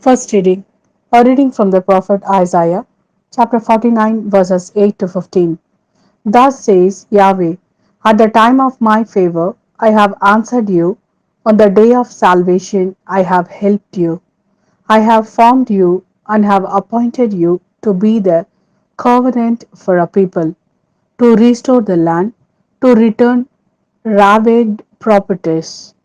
First reading. A reading from the prophet Isaiah, chapter 49, verses 8 to 15. Thus says Yahweh, at the time of my favor I have answered you, on the day of salvation I have helped you. I have formed you and have appointed you to be the covenant for a people, to restore the land, to return ravaged properties,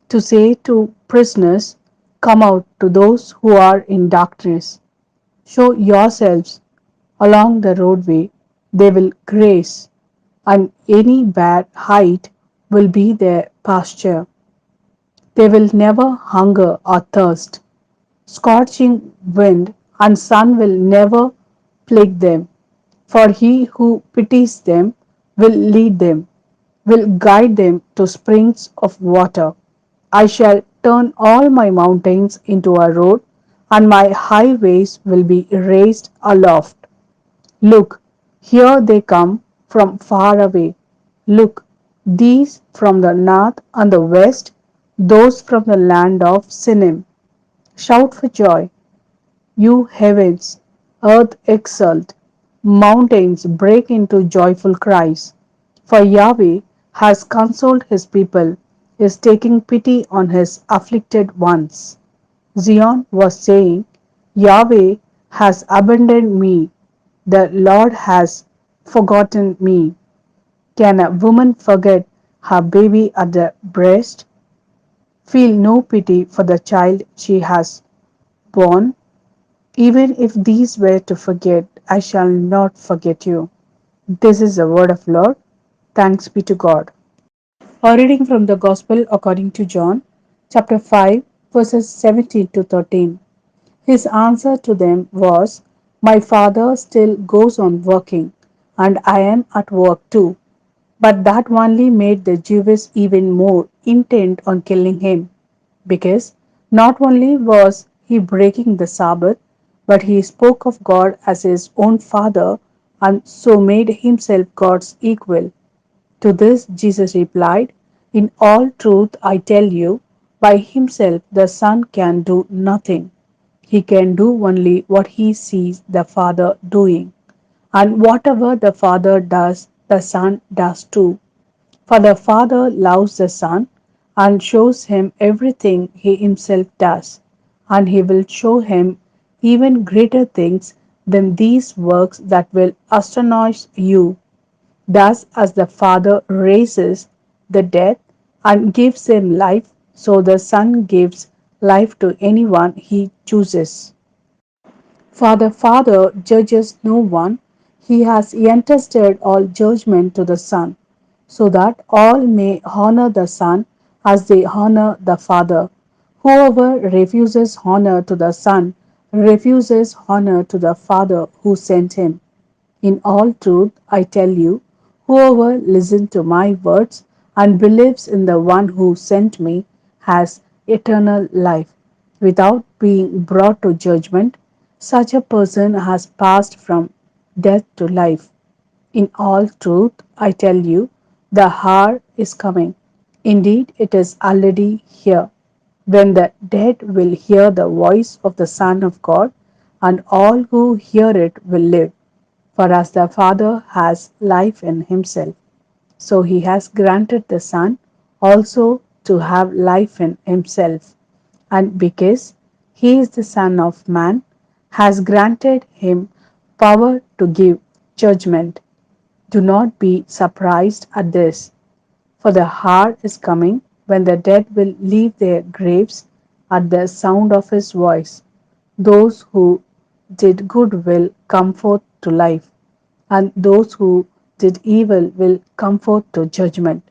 to say to prisoners, come out to those who are in darkness. Show yourselves along the roadway, they will graze, and any bad height will be their pasture. They will never hunger or thirst. Scorching wind and sun will never plague them, for he who pities them will lead them, will guide them to springs of water. I shall turn all my mountains into a road, and my highways will be raised aloft. Look, here they come from far away. Look, these from the north and the west, those from the land of Sinim. Shout for joy, you heavens, earth exult, mountains break into joyful cries. For Yahweh has consoled his people, is taking pity on his afflicted ones. Zion was saying, Yahweh has abandoned me, the Lord has forgotten me. Can a woman forget her baby at the breast? Feel no pity for the child she has borne? Even if these were to forget, I shall not forget you. This is the word of Lord. Thanks be to God. A reading from the Gospel according to John, chapter 5, verses 17 to 13. His answer to them was, my Father still goes on working, and I am at work too. But that only made the Jews even more intent on killing him, because not only was he breaking the Sabbath, but he spoke of God as his own Father and so made himself God's equal. To this Jesus replied, in all truth I tell you, by himself the Son can do nothing. He can do only what he sees the Father doing, and whatever the Father does, the Son does too. For the Father loves the Son and shows him everything he himself does, and he will show him even greater things than these works that will astonish you. Thus, as the Father raises the dead and gives them life, so the Son gives life to anyone he chooses. For the Father judges no one, he has entrusted all judgment to the Son, so that all may honor the Son as they honor the Father. Whoever refuses honor to the Son refuses honor to the Father who sent him. In all truth, I tell you, whoever listens to my words and believes in the one who sent me has eternal life, without being brought to judgment. Such a person has passed from death to life. In all truth, I tell you, the hour is coming. Indeed, it is already here, when the dead will hear the voice of the Son of God, and all who hear it will live. For as the Father has life in himself, so he has granted the Son also to have life in himself. And because he is the Son of Man, has granted him power to give judgment. Do not be surprised at this, for the hour is coming when the dead will leave their graves at the sound of his voice. Those who did good will come forth to life, and those who did evil will come forth to judgment.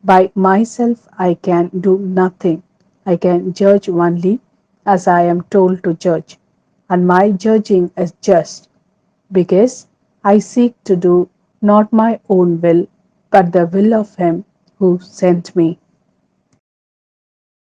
By myself I can do nothing. I can judge only as I am told to judge, and my judging is just, because I seek to do not my own will, but the will of him who sent me.